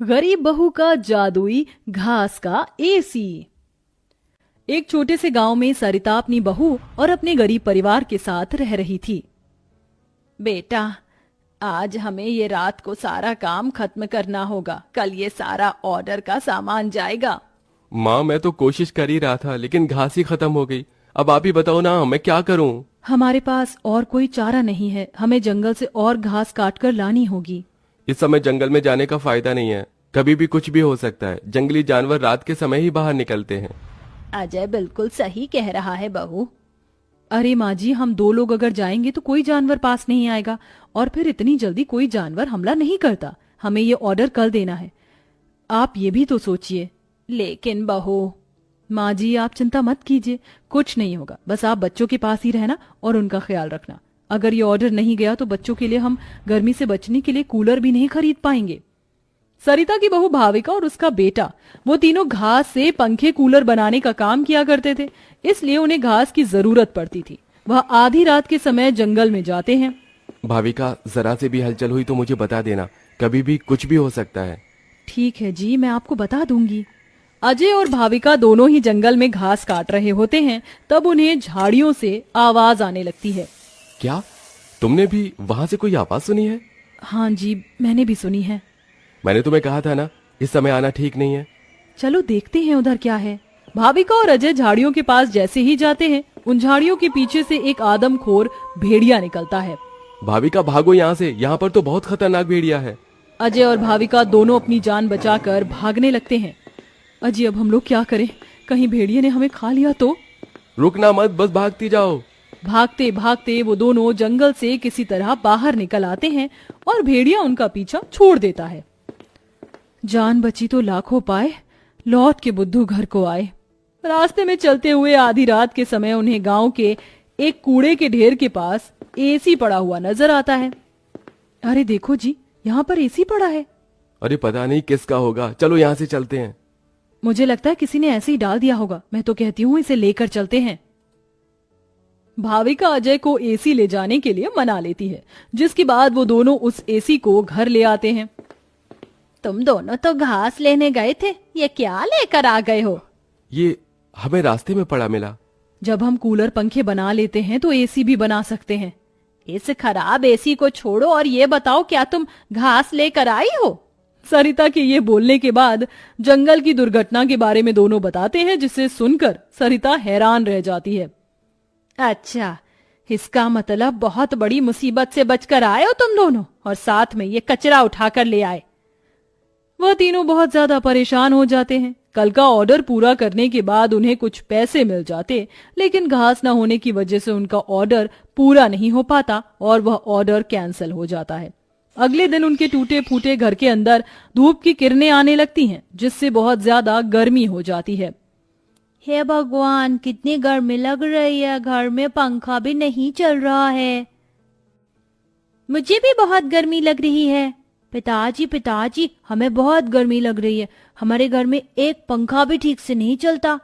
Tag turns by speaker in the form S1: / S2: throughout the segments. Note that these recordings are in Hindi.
S1: गरीब बहू का जादुई घास का एसी। एक छोटे से गांव में सरिता अपनी बहू और अपने गरीब परिवार के साथ रह रही थी। बेटा, आज हमें ये रात को सारा काम खत्म करना होगा, कल ये सारा ऑर्डर का सामान जाएगा।
S2: माँ, मैं तो कोशिश कर ही रहा था लेकिन घास ही खत्म हो गई। अब आप ही बताओ ना, मैं क्या करूँ?
S1: हमारे पास और कोई चारा नहीं है, हमें जंगल से और घास काट कर लानी होगी।
S2: इस समय जंगल में जाने का फायदा नहीं है, कभी भी कुछ भी हो सकता है। जंगली जानवर रात के समय ही बाहर निकलते हैं।
S1: अजय बिल्कुल सही कह रहा है बहू। अरे माँ जी, हम दो लोग अगर जाएंगे तो कोई जानवर पास नहीं आएगा, और फिर इतनी जल्दी कोई जानवर हमला नहीं करता। हमें ये ऑर्डर कल देना है, आप ये भी तो सोचिए। लेकिन बहू। माँ जी, आप चिंता मत कीजिए, कुछ नहीं होगा। बस आप बच्चों के पास ही रहना और उनका ख्याल रखना। अगर ये ऑर्डर नहीं गया तो बच्चों के लिए हम गर्मी से बचने के लिए कूलर भी नहीं खरीद पाएंगे। सरिता की बहू भाविका और उसका बेटा, वो तीनों घास से पंखे कूलर बनाने का काम किया करते थे, इसलिए उन्हें घास की जरूरत पड़ती थी। वह आधी रात के समय जंगल में जाते हैं।
S2: भाविका, जरा से भी हलचल हुई तो मुझे बता देना, कभी भी कुछ भी हो सकता है।
S1: ठीक है जी, मैं आपको बता दूंगी। अजय और भाविका दोनों ही जंगल में घास काट रहे होते हैं, तब उन्हें झाड़ियों से आवाज आने लगती है।
S2: क्या तुमने भी वहां से कोई आवाज सुनी है?
S1: हाँ जी, मैंने भी सुनी है।
S2: मैंने तुम्हें कहा था ना, इस समय आना ठीक नहीं है।
S1: चलो देखते हैं उधर क्या है। भाविका और अजय झाड़ियों के पास जैसे ही जाते हैं, उन झाड़ियों के पीछे से एक आदमखोर भेड़िया निकलता है।
S2: भाविका, भागो यहाँ से, यहाँ पर तो बहुत खतरनाक भेड़िया है।
S1: अजय और भाविका दोनों अपनी जान बचाकर भागने लगते हैं। अजय, अब हम लोग क्या करें? कहीं भेड़िए ने हमें खा लिया तो?
S2: रुकना मत, बस भागती जाओ।
S1: भागते भागते वो दोनों जंगल से किसी तरह बाहर निकल आते हैं और भेड़िया उनका पीछा छोड़ देता है। जान बची तो लाखों पाए, लौट के बुद्धू घर को आए। रास्ते में चलते हुए आधी रात के समय उन्हें गांव के एक कूड़े के ढेर के पास एसी पड़ा हुआ नजर आता है। अरे देखो जी, यहाँ पर एसी पड़ा है।
S2: अरे पता नहीं किसका होगा, चलो यहाँ से चलते हैं।
S1: मुझे लगता है किसी ने ऐसे ही डाल दिया होगा। मैं तो कहती हूँ इसे लेकर चलते हैं। भाविका अजय को एसी ले जाने के लिए मना लेती है, जिसके बाद वो दोनों उस एसी को घर ले आते हैं। तुम दोनों तो घास लेने गए थे, ये क्या लेकर आ गए हो?
S2: ये हमें रास्ते में पड़ा मिला।
S1: जब हम कूलर पंखे बना लेते हैं तो एसी भी बना सकते हैं। इस खराब एसी को छोड़ो और ये बताओ, क्या तुम घास लेकर आई हो? सरिता के ये बोलने के बाद जंगल की दुर्घटना के बारे में दोनों बताते हैं, जिसे सुनकर सरिता हैरान रह जाती है। अच्छा, इसका मतलब बहुत बड़ी मुसीबत से बचकर आए हो तुम दोनों, और साथ में ये कचरा उठाकर ले आए। वह तीनों बहुत ज्यादा परेशान हो जाते हैं। कल का ऑर्डर पूरा करने के बाद उन्हें कुछ पैसे मिल जाते, लेकिन घास न होने की वजह से उनका ऑर्डर पूरा नहीं हो पाता और वह ऑर्डर कैंसिल हो जाता है। अगले दिन उनके टूटे फूटे घर के अंदर धूप की किरणें आने लगती हैं, जिससे बहुत ज्यादा गर्मी हो जाती है। हे भगवान, कितनी गर्मी लग रही है, घर में पंखा भी नहीं चल रहा है। मुझे भी बहुत गर्मी लग रही है। पिताजी पिताजी, हमें बहुत गर्मी लग रही है, हमारे घर में एक पंखा भी ठीक से नहीं चलता।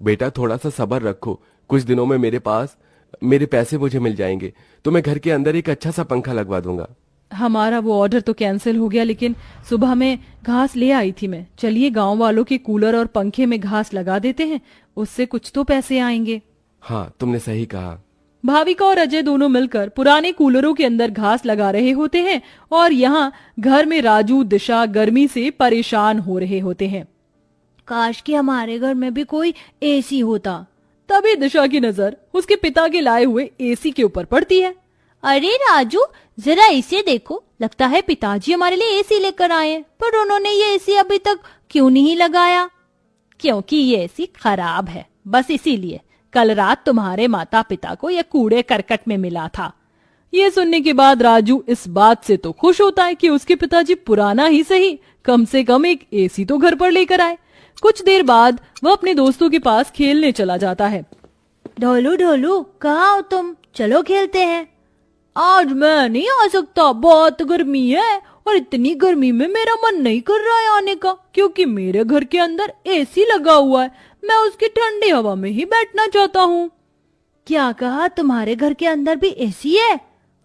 S2: बेटा, थोड़ा सा सब्र रखो, कुछ दिनों में मेरे पैसे मुझे मिल जाएंगे, तो मैं घर के अंदर एक अच्छा सा पंखा लगवा दूंगा।
S1: हमारा वो ऑर्डर तो कैंसिल हो गया, लेकिन सुबह में घास ले आई थी मैं। चलिए गांव वालों के कूलर और पंखे में घास लगा देते हैं, उससे कुछ तो पैसे आएंगे।
S2: हाँ, तुमने सही कहा।
S1: भाविका और अजय दोनों मिलकर पुराने कूलरों के अंदर घास लगा रहे होते हैं, और यहाँ घर में राजू दिशा गर्मी से परेशान हो रहे होते हैं। काश कि हमारे घर में भी कोई एसी होता। तभी दिशा की नजर उसके पिता के लाए हुए एसी के ऊपर पड़ती है। अरे राजू, जरा इसे देखो, लगता है पिताजी हमारे लिए एसी लेकर आए हैं, पर उन्होंने ये एसी अभी तक क्यों नहीं लगाया? क्योंकि ये एसी खराब है, बस इसीलिए। कल रात तुम्हारे माता पिता को यह कूड़े करकट में मिला था। ये सुनने के बाद राजू इस बात से तो खुश होता है कि उसके पिताजी पुराना ही सही, कम से कम एक एसी तो घर पर लेकर आए। कुछ देर बाद वह अपने दोस्तों के पास खेलने चला जाता है। ढोलू ढोलू, कहाँ हो तुम? चलो खेलते हैं। आज मैं नहीं आ सकता, बहुत गर्मी है, और इतनी गर्मी में मेरा मन नहीं कर रहा है आने का, क्योंकि मेरे घर के अंदर एसी लगा हुआ है। मैं उसकी ठंडी हवा में ही बैठना चाहता हूँ। क्या कहा? तुम्हारे घर के अंदर भी एसी है?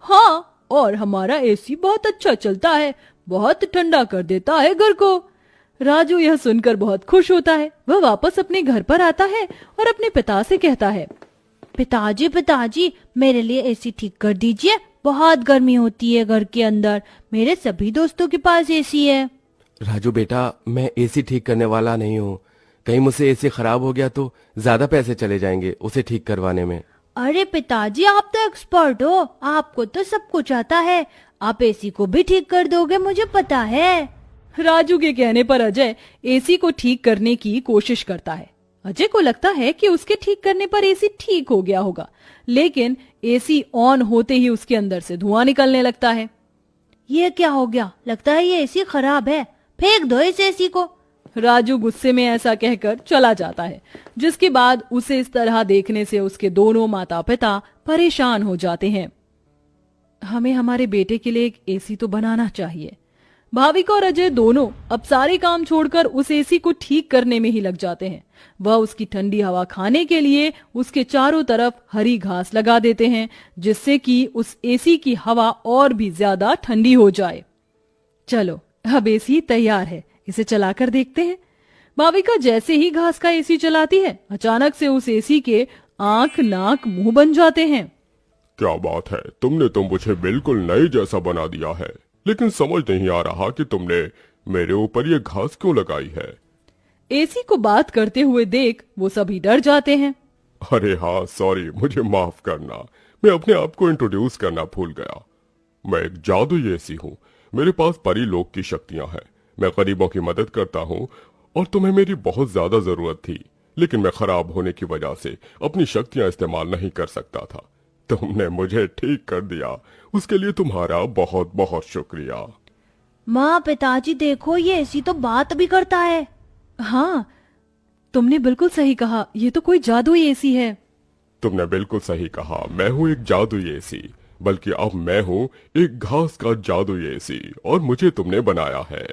S1: हाँ, और हमारा एसी बहुत अच्छा चलता है, बहुत ठंडा कर देता है घर को। राजू यह सुनकर बहुत खुश होता है। वह वापस अपने घर पर आता है और अपने पिता से कहता है,
S3: पिताजी पिताजी मेरे लिए एसी ठीक कर दीजिए, बहुत गर्मी होती है घर के अंदर, मेरे सभी दोस्तों के पास एसी है।
S2: राजू बेटा, मैं एसी ठीक करने वाला नहीं हूँ। कहीं मुझसे एसी खराब हो गया तो ज्यादा पैसे चले जाएंगे उसे ठीक करवाने में।
S3: अरे पिताजी आप तो एक्सपर्ट हो, आपको तो सब कुछ आता है, आप एसी को भी ठीक कर दोगे, मुझे पता है।
S1: राजू के कहने पर अजय एसी को ठीक करने की कोशिश करता है। अजय को लगता है कि उसके ठीक करने पर एसी ठीक हो गया होगा, लेकिन एसी ऑन होते ही उसके अंदर से धुआं निकलने लगता है।
S3: ये क्या हो गया, लगता है ये एसी खराब है, फेंक दो इस एसी को।
S1: राजू गुस्से में ऐसा कहकर चला जाता है, जिसके बाद उसे इस तरह देखने से उसके दोनों माता पिता परेशान हो जाते हैं। हमें हमारे बेटे के लिए एक एसी तो बनाना चाहिए। भाविका और अजय दोनों अब सारे काम छोड़कर उस एसी को ठीक करने में ही लग जाते हैं। वह उसकी ठंडी हवा खाने के लिए उसके चारों तरफ हरी घास लगा देते हैं, जिससे कि उस एसी की हवा और भी ज्यादा ठंडी हो जाए। चलो अब एसी तैयार है, इसे चलाकर देखते हैं। भाविका जैसे ही घास का एसी चलाती है, अचानक से उस एसी के आंख नाक मुंह बन जाते हैं।
S4: क्या बात है, तुमने तो मुझे बिल्कुल नए जैसा बना दिया है, लेकिन समझ नहीं आ रहा कि तुमने मेरे ऊपर ये घास क्यों लगाई है।
S1: एसी को बात करते हुए देख वो सभी डर जाते हैं।
S4: अरे हाँ सॉरी, मुझे माफ करना, मैं अपने आप को इंट्रोड्यूस करना भूल गया। मैं एक जादुई एसी हूँ, मेरे पास परी लोक की शक्तियां हैं, मैं गरीबों की मदद करता हूँ और तुम्हें मेरी बहुत ज्यादा जरूरत थी, लेकिन मैं खराब होने की वजह से अपनी शक्तियां इस्तेमाल नहीं कर सकता था। तुमने मुझे ठीक कर दिया, उसके लिए तुम्हारा बहुत बहुत शुक्रिया।
S3: माँ पिताजी देखो, ये एसी तो बात भी करता है।
S1: हाँ, तुमने बिल्कुल सही कहा, ये तो कोई जादुई एसी है।
S4: तुमने बिल्कुल सही कहा, मैं हूँ एक जादुई एसी, बल्कि अब मैं हूँ एक घास का जादुई एसी और मुझे तुमने बनाया है।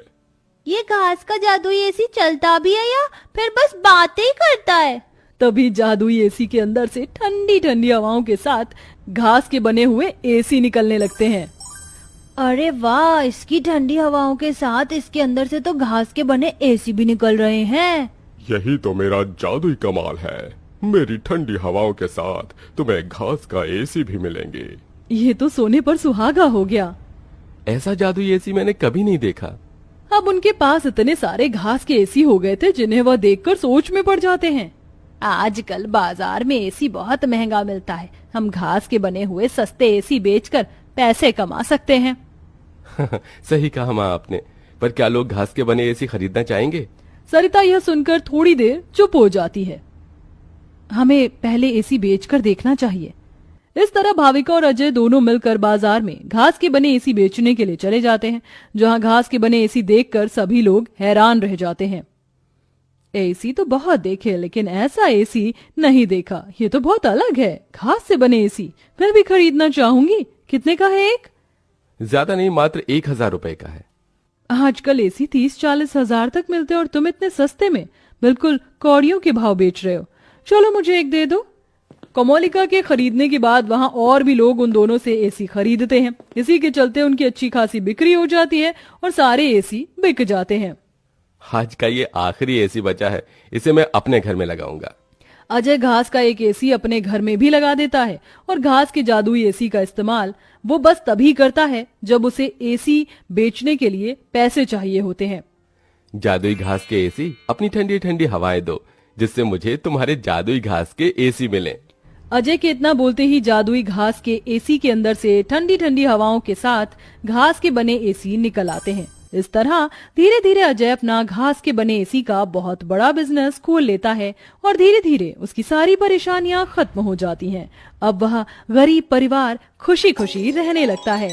S3: ये घास का जादुई एसी चलता भी है या फिर बस बातें ही करता है?
S1: तभी जादुई एसी के अंदर से ठंडी ठंडी हवाओं के साथ घास के बने हुए एसी निकलने लगते हैं।
S3: अरे वाह, इसकी ठंडी हवाओं के साथ इसके अंदर से तो घास के बने एसी भी निकल रहे हैं।
S4: यही तो मेरा जादुई कमाल है, मेरी ठंडी हवाओं के साथ तुम्हें घास का एसी भी मिलेंगे।
S1: ये तो सोने पर सुहागा हो गया।
S2: ऐसा जादुई एसी मैंने कभी नहीं देखा।
S1: अब उनके पास इतने सारे घास के एसी हो गए थे जिन्हें वह देखकर सोच में पड़ जाते हैं। आजकल बाजार में एसी बहुत महंगा मिलता है, हम घास के बने हुए सस्ते एसी बेचकर पैसे कमा सकते हैं।
S2: सही कहा माँ आपने, पर क्या लोग घास के बने एसी खरीदना चाहेंगे?
S1: सरिता यह सुनकर थोड़ी देर चुप हो जाती है। हमें पहले एसी बेचकर देखना चाहिए। इस तरह भाविका और अजय दोनों मिलकर बाजार में घास के बने एसी बेचने के लिए चले जाते हैं, जहां घास के बने एसी देखकर सभी लोग हैरान रह जाते हैं। एसी तो बहुत देखे, लेकिन ऐसा एसी नहीं देखा, ये तो बहुत अलग है। घास से बने एसी मैं भी खरीदना चाहूंगी। कितने का है एक?
S2: ज्यादा नहीं, मात्र 1000 रुपए का है।
S1: आजकल एसी 30-40 हजार तक मिलते और तुम इतने सस्ते में बिल्कुल कौड़ियों के भाव बेच रहे हो। चलो मुझे एक दे दो। कोमोलिका के खरीदने के बाद वहां और भी लोग उन दोनों से एसी खरीदते हैं। इसी के चलते उनकी अच्छी खासी बिक्री हो जाती है और सारे एसी बिक जाते हैं।
S2: आज का ये आखिरी एसी बचा है, इसे मैं अपने घर में लगाऊंगा।
S1: अजय घास का एक एसी अपने घर में भी लगा देता है और घास के जादुई एसी का इस्तेमाल वो बस तभी करता है जब उसे एसी बेचने के लिए पैसे चाहिए होते हैं।
S2: जादुई घास के एसी, अपनी ठंडी ठंडी हवाएं दो, जिससे मुझे तुम्हारे जादुई घास के एसी मिले।
S1: अजय के इतना बोलते ही जादुई घास के एसी के अंदर से ठंडी ठंडी हवाओं के साथ घास के बने एसी निकल आते हैं। इस तरह धीरे धीरे अजय अपना घास के बने एसी का बहुत बड़ा बिजनेस खोल लेता है और धीरे धीरे उसकी सारी परेशानियां खत्म हो जाती हैं। अब वह गरीब परिवार खुशी खुशी रहने लगता है।